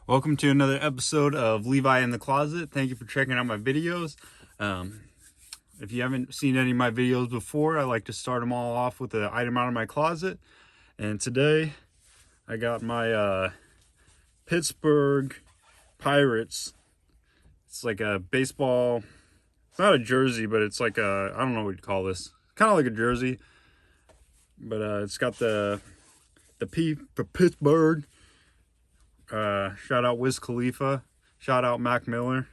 Welcome to another episode of Levi in the Closet. Thank you for checking out my videos. If you haven't seen any of my videos before, I like to start them all off with an item out of my closet. And today I got my Pittsburgh Pirates. It's like a baseball, it's not a jersey, but it's like a, I don't know what you'd call this. Kind of like a jersey, but it's got the P for Pittsburgh. Shout out Wiz Khalifa. Shout out Mac Miller.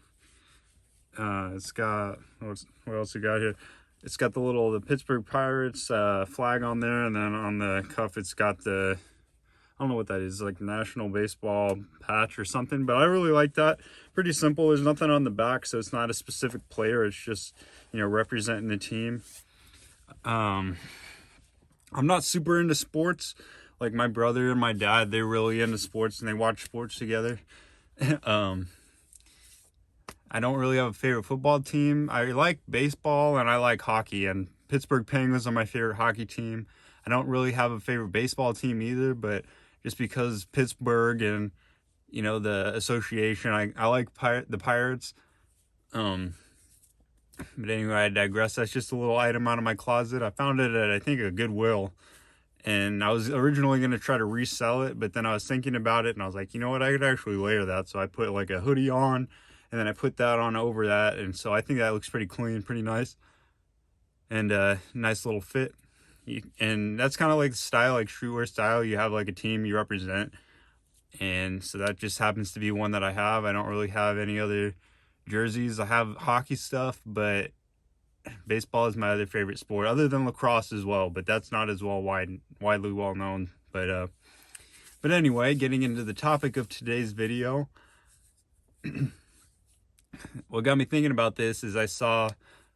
It's got, what else we got here? It's got the Pittsburgh Pirates flag on there, and then on the cuff it's got the, I don't know what that is, like National Baseball patch or something, but I really like that. Pretty simple. There's nothing on the back, so it's not a specific player. It's just, representing the team. I'm not super into sports. Like my brother and my dad, they're really into sports and they watch sports together. I don't really have a favorite football team. I like baseball and I like hockey, and Pittsburgh Penguins are my favorite hockey team. I don't really have a favorite baseball team either, but just because Pittsburgh and, the association, I like the Pirates. But anyway, I digress. That's just a little item out of my closet. I found it at, I think, a Goodwill. And I was originally going to try to resell it, but then I was thinking about it and I was like, you know what, I could actually layer that. So I put like a hoodie on, and then I put that on over that. And so I think that looks pretty clean, pretty nice, and nice little fit. And that's kind of like the style, like streetwear style. You have like a team you represent. And so that just happens to be one that I have. I don't really have any other jerseys. I have hockey stuff, but baseball is my other favorite sport, other than lacrosse as well, but that's not as widely well known. But anyway, getting into the topic of today's video, what got me thinking about this is I saw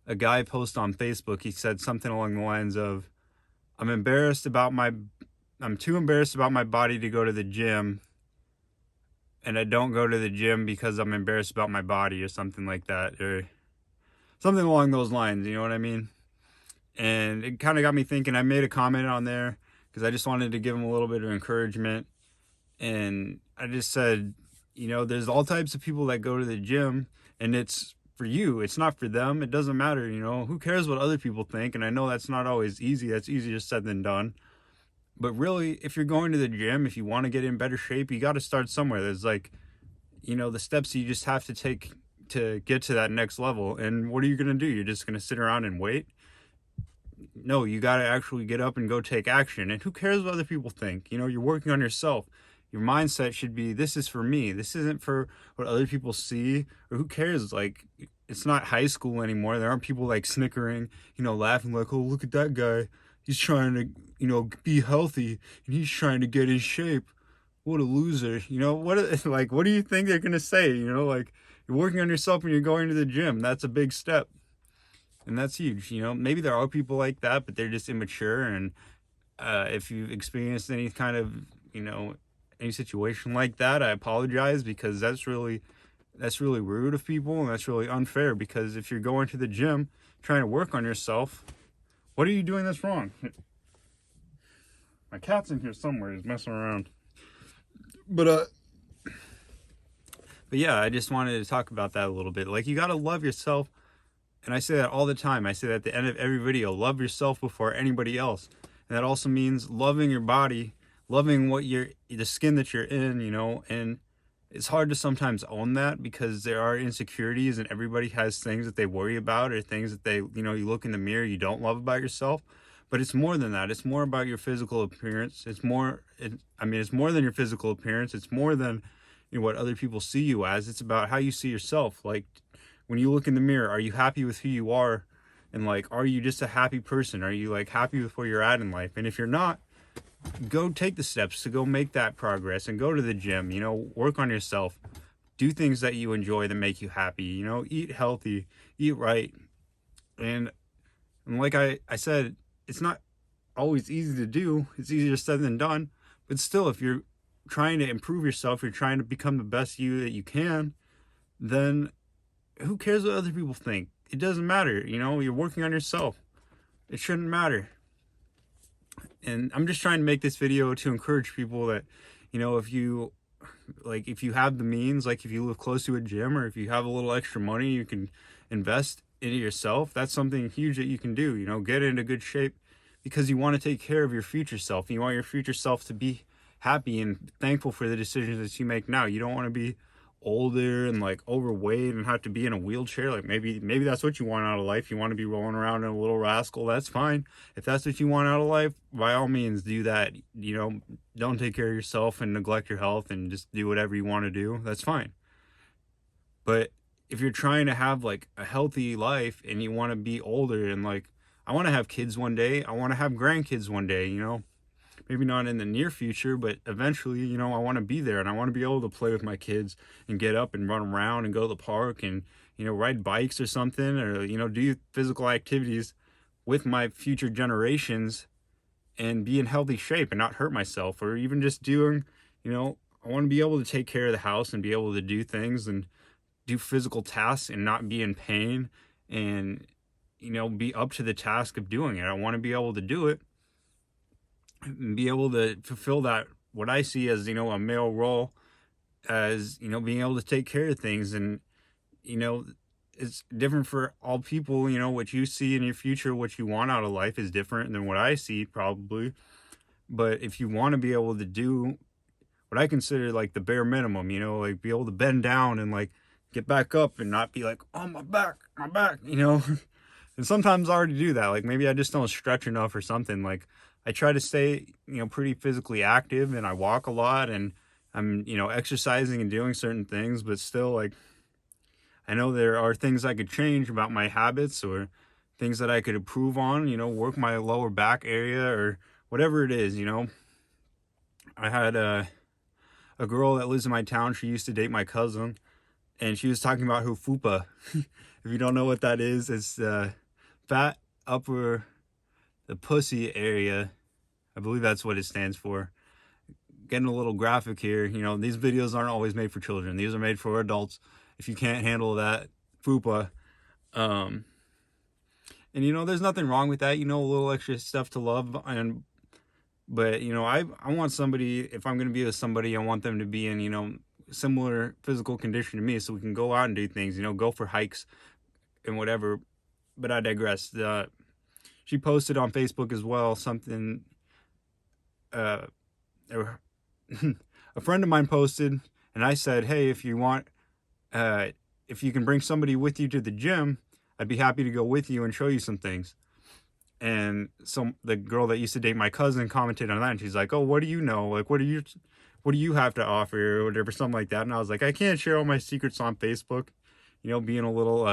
a guy post on Facebook. He said something along the lines of, I'm too embarrassed about my body to go to the gym, and I don't go to the gym because I'm embarrassed about my body, or something like that, or something along those lines, you know what I mean? And it kind of got me thinking. I made a comment on there because I just wanted to give him a little bit of encouragement. And I just said, there's all types of people that go to the gym, and it's for you. It's not for them. It doesn't matter, who cares what other people think? And I know that's not always easy. That's easier said than done. But really, if you're going to the gym, if you want to get in better shape, you got to start somewhere. There's like, the steps you just have to take to get to that next level. And what are you going to do? You're just going to sit around and wait? No, you got to actually get up and go take action. And who cares what other people think? You're working on yourself. Your mindset should be, this is for me. This isn't for what other people see, or who cares? Like, it's not high school anymore. There aren't people like snickering, laughing like, oh, look at that guy. He's trying to, be healthy, and he's trying to get in shape. What a loser. What do you think they're going to say? Like, you're working on yourself and you're going to the gym. That's a big step. And that's huge. Maybe there are people like that, but they're just immature. And if you've experienced any kind of, any situation like that, I apologize, because that's really rude of people, and that's really unfair. Because if you're going to the gym trying to work on yourself, what are you doing that's wrong? My cat's in here somewhere. He's messing around. But yeah, I just wanted to talk about that a little bit. Like, you got to love yourself. And I say that all the time. I say that at the end of every video. Love yourself before anybody else. And that also means loving your body, loving the skin that you're in, and it's hard to sometimes own that, because there are insecurities, and everybody has things that they worry about, or things that they, you look in the mirror, you don't love about yourself. But it's more than that. It's more about your physical appearance. It's more than your physical appearance. It's more than what other people see you as. It's about how you see yourself. Like, when you look in the mirror, are you happy with who you are? And like, are you just a happy person? Are you like happy with where you're at in life? And if you're not, go take the steps to go make that progress, and go to the gym, work on yourself, do things that you enjoy that make you happy, eat healthy, eat right. And like I said, it's not always easy to do. It's easier said than done. But still, if you're trying to improve yourself, you're trying to become the best you that you can, then who cares what other people think? It doesn't matter. You're working on yourself. It shouldn't matter. And I'm just trying to make this video to encourage people that, if you like if you have the means, like if you live close to a gym, or if you have a little extra money, you can invest into yourself. That's something huge that you can do, get into good shape, because you want to take care of your future self. You want your future self to be happy and thankful for the decisions that you make now. You don't want to be older and like overweight and have to be in a wheelchair. Like maybe that's what you want out of life. You want to be rolling around in a little rascal. That's fine. If that's what you want out of life, by all means do that. Don't take care of yourself and neglect your health and just do whatever you want to do. That's fine. But if you're trying to have like a healthy life and you want to be older, and like, I want to have kids one day, I want to have grandkids one day, maybe not in the near future, but eventually, I want to be there, and I want to be able to play with my kids and get up and run around and go to the park and, ride bikes or something, or, do physical activities with my future generations and be in healthy shape and not hurt myself, or even just doing, I want to be able to take care of the house and be able to do things and do physical tasks and not be in pain and, be up to the task of doing it. I want to be able to do it and be able to fulfill that, what I see as, a male role, as, being able to take care of things. And, it's different for all people. What you see in your future, what you want out of life is different than what I see probably. But if you want to be able to do what I consider like the bare minimum, like be able to bend down and like get back up and not be like, oh, my back, and sometimes I already do that. Like maybe I just don't stretch enough or something. Like I try to stay, pretty physically active, and I walk a lot, and I'm, exercising and doing certain things, but still, like, I know there are things I could change about my habits, or things that I could improve on, work my lower back area or whatever it is, I had a girl that lives in my town. She used to date my cousin, and she was talking about her fupa. If you don't know what that is, it's fat upper, the pussy area. I believe that's what it stands for. Getting a little graphic here. These videos aren't always made for children. These are made for adults. If you can't handle that fupa, and there's nothing wrong with that. A little extra stuff to love, but I want somebody. If I'm gonna be with somebody, I want them to be in similar physical condition to me, so we can go out and do things. Go for hikes and whatever. But I digress. She posted on Facebook as well something. A friend of mine posted, and I said, hey, if you want, if you can bring somebody with you to the gym, I'd be happy to go with you and show you some things. And so the girl that used to date my cousin commented on that, and she's like, oh, what do you know? Like, what do you have to offer, or whatever, something like that. And I was like, I can't share all my secrets on Facebook, being a little,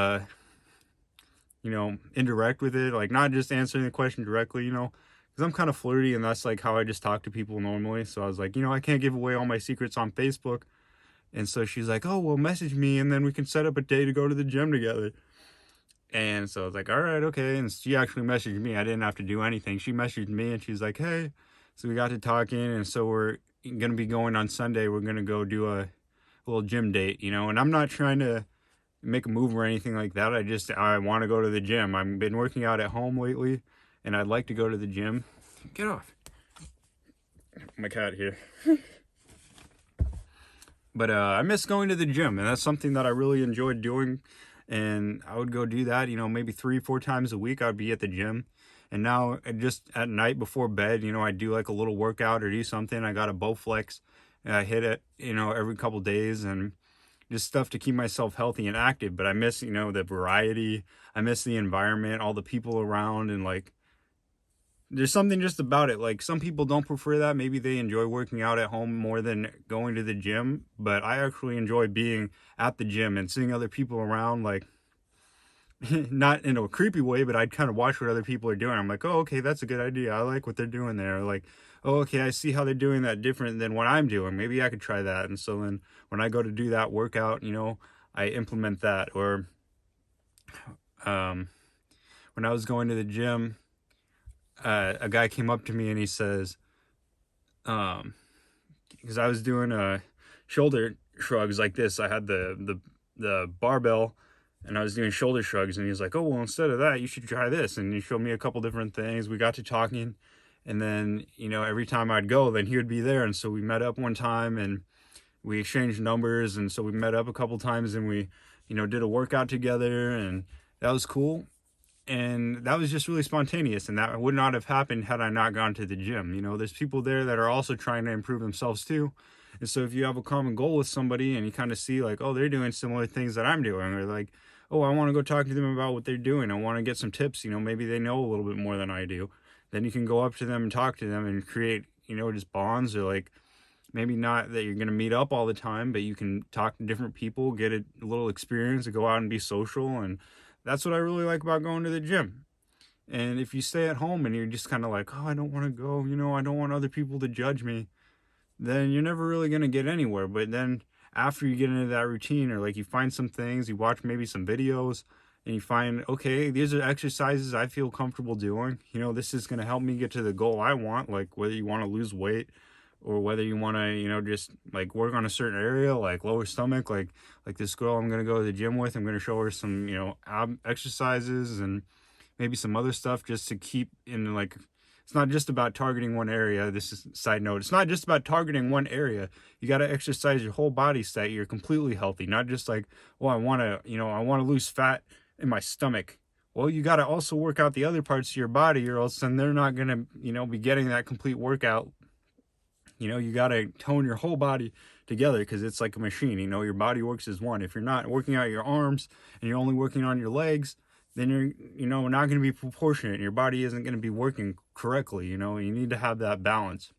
indirect with it, like not just answering the question directly, because I'm kind of flirty, and that's like how I just talk to people normally. So I was like, I can't give away all my secrets on Facebook. And so she's like, oh, well, message me, and then we can set up a day to go to the gym together. And so I was like, all right, okay. And she actually messaged me. I didn't have to do anything. She messaged me, and she's like, hey. So we got to talking, and so we're going to be going on Sunday. We're going to go do a little gym date, and I'm not trying to make a move or anything like that. I want to go to the gym. I've been working out at home lately, and I'd like to go to the gym. Get off. My cat here. But I miss going to the gym, and that's something that I really enjoyed doing. And I would go do that, maybe 3-4 times a week. I'd be at the gym. And now just at night before bed, I do like a little workout or do something. I got a Bowflex, and I hit it, every couple days, and just stuff to keep myself healthy and active. But I miss, the variety. I miss the environment, all the people around, and like, there's something just about it. Like, some people don't prefer that. Maybe they enjoy working out at home more than going to the gym. But I actually enjoy being at the gym and seeing other people around, like, not in a creepy way, but I'd kind of watch what other people are doing. I'm like, oh, okay, that's a good idea. I like what they're doing there. Like, oh, okay, I see how they're doing that different than what I'm doing. Maybe I could try that. And so then when I go to do that workout, I implement that. Or when I was going to the gym, a guy came up to me and he says, because I was doing shoulder shrugs like this. I had the barbell, and I was doing shoulder shrugs, and he was like, oh, well, instead of that, you should try this. And he showed me a couple different things. We got to talking, and then, every time I'd go, then he would be there. And so we met up one time, and we exchanged numbers, and so we met up a couple times, and we, did a workout together, and that was cool. And that was just really spontaneous, and that would not have happened had I not gone to the gym. There's people there that are also trying to improve themselves too. And so if you have a common goal with somebody and you kind of see like, oh, they're doing similar things that I'm doing, or like, oh, I want to go talk to them about what they're doing, I want to get some tips, maybe they know a little bit more than I do, then you can go up to them and talk to them and create, just bonds. Or like, maybe not that you're going to meet up all the time, but you can talk to different people, get a little experience, and go out and be social. And that's what I really like about going to the gym. And if you stay at home and you're just kind of like, oh, I don't want to go, I don't want other people to judge me, then you're never really going to get anywhere. But then after you get into that routine, or like you find some things, you watch maybe some videos, and you find, okay, these are exercises I feel comfortable doing. This is going to help me get to the goal I want, like whether you want to lose weight, or whether you want to, just like work on a certain area, like lower stomach, like this girl I'm going to go to the gym with, I'm going to show her some, ab exercises and maybe some other stuff, just to keep in, like, it's not just about targeting one area. This is a side note. It's not just about targeting one area. You got to exercise your whole body so that you're completely healthy, not just like, well, I want to lose fat in my stomach. Well, you got to also work out the other parts of your body, or else then they're not going to, be getting that complete workout. You got to tone your whole body together, because it's like a machine. Your body works as one. If you're not working out your arms and you're only working on your legs, then you're, not going to be proportionate. Your body isn't going to be working correctly. You need to have that balance.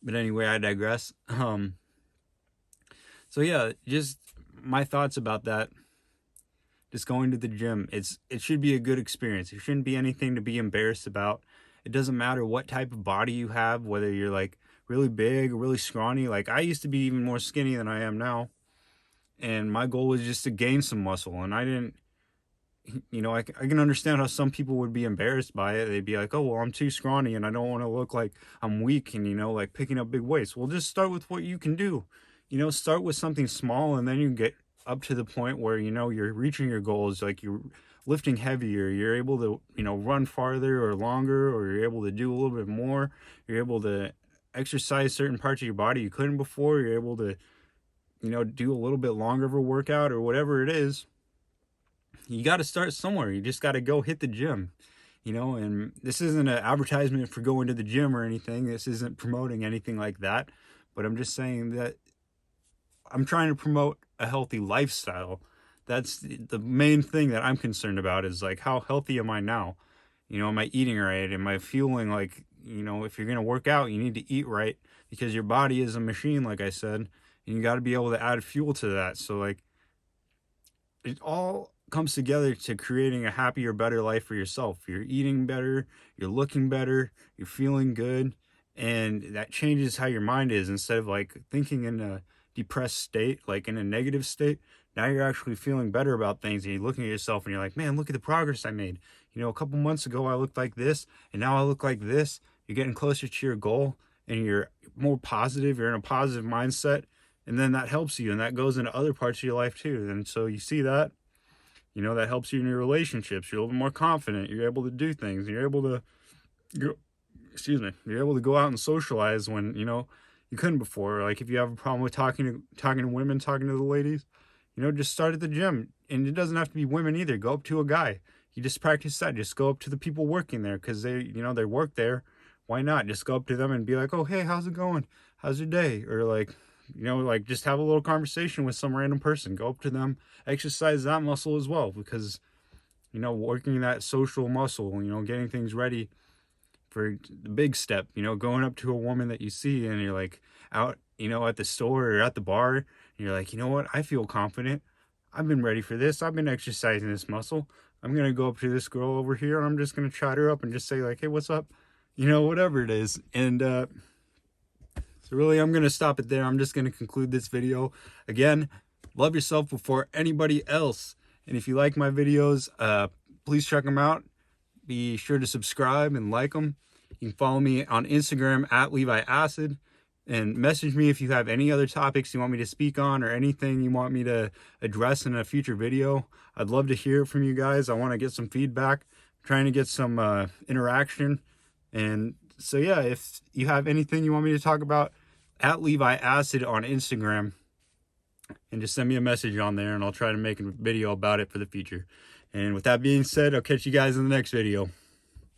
But anyway, I digress. So yeah, just my thoughts about that. Just going to the gym, it should be a good experience. It shouldn't be anything to be embarrassed about. It doesn't matter what type of body you have, whether you're like really big or really scrawny. Like, I used to be even more skinny than I am now, and my goal was just to gain some muscle. And I didn't, I can understand how some people would be embarrassed by it. They'd be like, oh, well, I'm too scrawny and I don't want to look like I'm weak and, like picking up big weights. Well, just start with what you can do. Start with something small, and then you get up to the point where, you're reaching your goals. Like, you're lifting heavier, you're able to, run farther or longer, or you're able to do a little bit more. You're able to exercise certain parts of your body you couldn't before. You're able to, do a little bit longer of a workout, or whatever it is. You got to start somewhere. You just got to go hit the gym, and this isn't an advertisement for going to the gym or anything. This isn't promoting anything like that, but I'm just saying that I'm trying to promote a healthy lifestyle. That's the main thing that I'm concerned about, is like, how healthy am I now? Am I eating right? Am I feeling like, if you're going to work out, you need to eat right, because your body is a machine, like I said, and you got to be able to add fuel to that. So like, it all comes together to creating a happier, better life for yourself. You're eating better, you're looking better, you're feeling good, and that changes how your mind is. Instead of like thinking in a depressed state, like in a negative state, now you're actually feeling better about things, and you're looking at yourself and you're like, man, look at the progress I made. A couple months ago I looked like this, and now I look like this. You're getting closer to your goal, and you're more positive, you're in a positive mindset, and then that helps you, and that goes into other parts of your life too. And so you see that, that helps you in your relationships. You're a little bit more confident, you're able to do things, and you're able to go out and socialize when, you couldn't before. Like, if you have a problem with talking to women, talking to the ladies, just start at the gym. And it doesn't have to be women either. Go up to a guy. You just practice that. Just go up to the people working there, because they work there. Why not? Just go up to them and be like, oh, hey, how's it going? How's your day? Or like, just have a little conversation with some random person. Go up to them, exercise that muscle as well, because, working that social muscle, getting things ready for the big step, going up to a woman that you see and you're like out, at the store or at the bar, and you're like, you know what? I feel confident. I've been ready for this. I've been exercising this muscle. I'm going to go up to this girl over here, and I'm just going to chat her up and just say like, hey, what's up? Whatever it is. And, so really, I'm going to stop it there. I'm just going to conclude this video. Again, love yourself before anybody else. And if you like my videos, please check them out. Be sure to subscribe and like them. You can follow me on Instagram at Levi Acid, and message me if you have any other topics you want me to speak on, or anything you want me to address in a future video. I'd love to hear from you guys. I want to get some feedback. I'm trying to get some interaction. And so yeah, if you have anything you want me to talk about, at Levi Acid on Instagram, and just send me a message on there, and I'll try to make a video about it for the future. And with that being said, I'll catch you guys in the next video.